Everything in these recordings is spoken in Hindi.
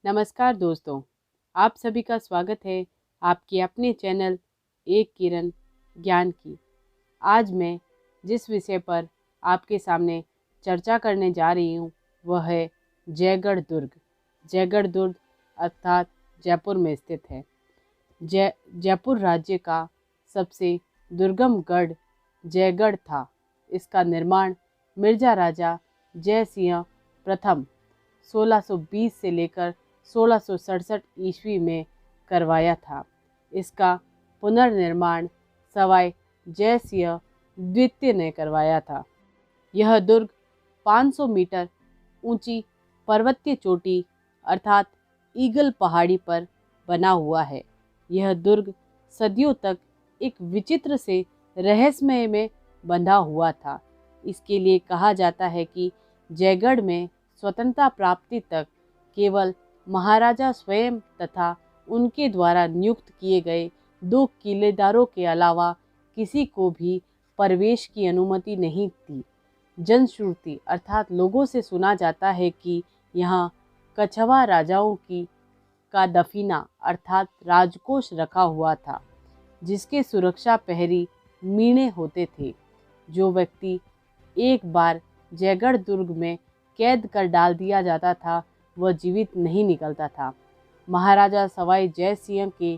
नमस्कार दोस्तों, आप सभी का स्वागत है आपके अपने चैनल एक किरण ज्ञान की। आज मैं जिस विषय पर आपके सामने चर्चा करने जा रही हूँ वह है जयगढ़ दुर्ग। जयगढ़ दुर्ग अर्थात जयपुर में स्थित है। जयपुर राज्य का सबसे दुर्गम गढ़ जयगढ़ था। इसका निर्माण मिर्जा राजा जय सिंह प्रथम 1620 से लेकर 1667 ईस्वी में करवाया था। इसका पुनर्निर्माण सवाई जय सिंह द्वितीय ने करवाया था। यह दुर्ग 500 मीटर ऊंची पर्वतीय चोटी अर्थात ईगल पहाड़ी पर बना हुआ है। यह दुर्ग सदियों तक एक विचित्र से रहस्यमय में बंधा हुआ था। इसके लिए कहा जाता है कि जयगढ़ में स्वतंत्रता प्राप्ति तक केवल महाराजा स्वयं तथा उनके द्वारा नियुक्त किए गए 2 किलेदारों के अलावा किसी को भी प्रवेश की अनुमति नहीं थी। जनश्रुति अर्थात लोगों से सुना जाता है कि यहाँ कछवा राजाओं का दफीना अर्थात राजकोष रखा हुआ था, जिसके सुरक्षा प्रहरी मीणे होते थे। जो व्यक्ति एक बार जयगढ़ दुर्ग में कैद कर डाल दिया जाता था वह जीवित नहीं निकलता था। महाराजा सवाई जय सिंह के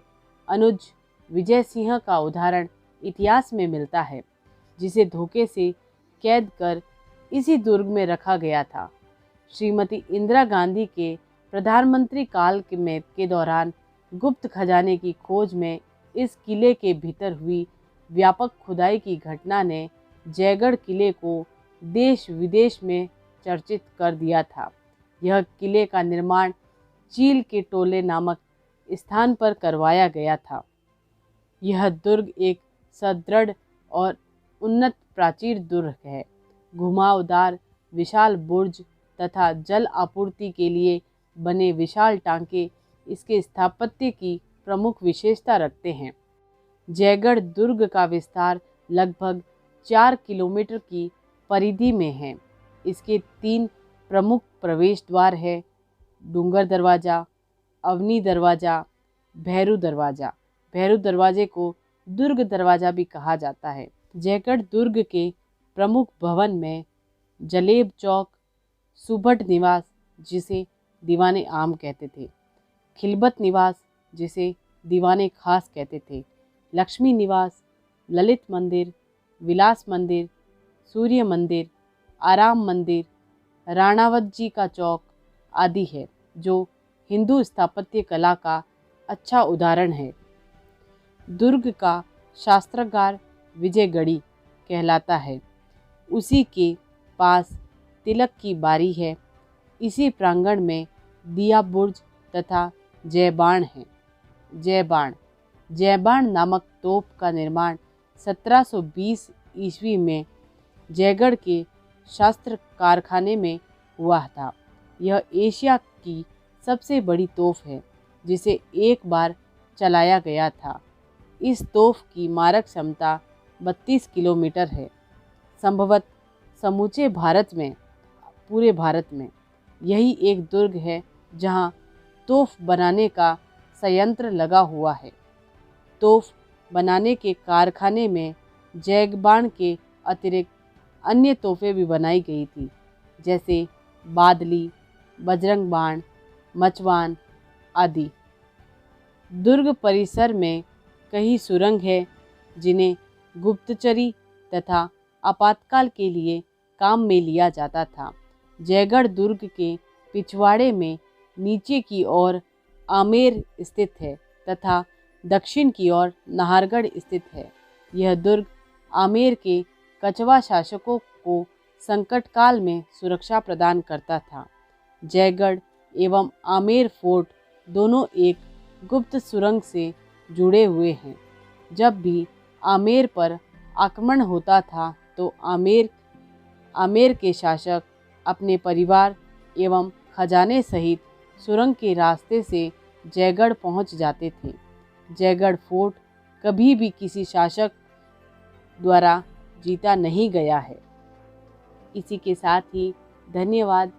अनुज विजय सिंह का उदाहरण इतिहास में मिलता है, जिसे धोखे से कैद कर इसी दुर्ग में रखा गया था। श्रीमती इंदिरा गांधी के प्रधानमंत्री काल के दौरान गुप्त खजाने की खोज में इस किले के भीतर हुई व्यापक खुदाई की घटना ने जयगढ़ किले को देश विदेश में चर्चित कर दिया था। यह किले का निर्माण चील के टोले नामक स्थान पर करवाया गया था। यह दुर्ग एक सुदृढ़ और उन्नत प्राचीर दुर्ग है। घुमावदार विशाल बुर्ज तथा जल आपूर्ति के लिए बने विशाल टांके इसके स्थापत्य की प्रमुख विशेषता रखते हैं। जयगढ़ दुर्ग का विस्तार लगभग 4 किलोमीटर की परिधि में है। इसके 3 प्रमुख प्रवेश द्वार है: डूंगर दरवाज़ा, अवनी दरवाज़ा, भैरू दरवाज़ा। भैरू दरवाजे को दुर्ग दरवाज़ा भी कहा जाता है। जयगढ़ दुर्ग के प्रमुख भवन में जलेब चौक, सुभट निवास जिसे दीवाने आम कहते थे, खिलबत निवास जिसे दीवाने खास कहते थे, लक्ष्मी निवास, ललित मंदिर, विलास मंदिर, सूर्य मंदिर, आराम मंदिर, राणावत जी का चौक आदि है, जो हिंदू स्थापत्य कला का अच्छा उदाहरण है। दुर्ग का शास्त्रागार विजयगढ़ी कहलाता है। उसी के पास तिलक की बारी है। इसी प्रांगण में दिया बुर्ज तथा जयबाण है। जयबाण नामक तोप का निर्माण 1720 ईस्वी में जयगढ़ के शस्त्र कारखाने में हुआ था। यह एशिया की सबसे बड़ी तोप है जिसे एक बार चलाया गया था। इस तोप की मारक क्षमता 32 किलोमीटर है। संभवतः समूचे पूरे भारत में यही एक दुर्ग है जहां तोप बनाने का संयंत्र लगा हुआ है। तोप बनाने के कारखाने में जयबाण के अतिरिक्त अन्य तोपें भी बनाई गई थी, जैसे बादली, बजरंग बाण, मचवान आदि। दुर्ग परिसर में कई सुरंग है जिन्हें गुप्तचरी तथा आपातकाल के लिए काम में लिया जाता था। जयगढ़ दुर्ग के पिछवाड़े में नीचे की ओर आमेर स्थित है तथा दक्षिण की ओर नाहरगढ़ स्थित है। यह दुर्ग आमेर के कछवा शासकों को संकट काल में सुरक्षा प्रदान करता था। जयगढ़ एवं आमेर फोर्ट दोनों एक गुप्त सुरंग से जुड़े हुए हैं। जब भी आमेर पर आक्रमण होता था तो आमेर के शासक अपने परिवार एवं खजाने सहित सुरंग के रास्ते से जयगढ़ पहुंच जाते थे। जयगढ़ फोर्ट कभी भी किसी शासक द्वारा जीता नहीं गया है। इसी के साथ ही धन्यवाद।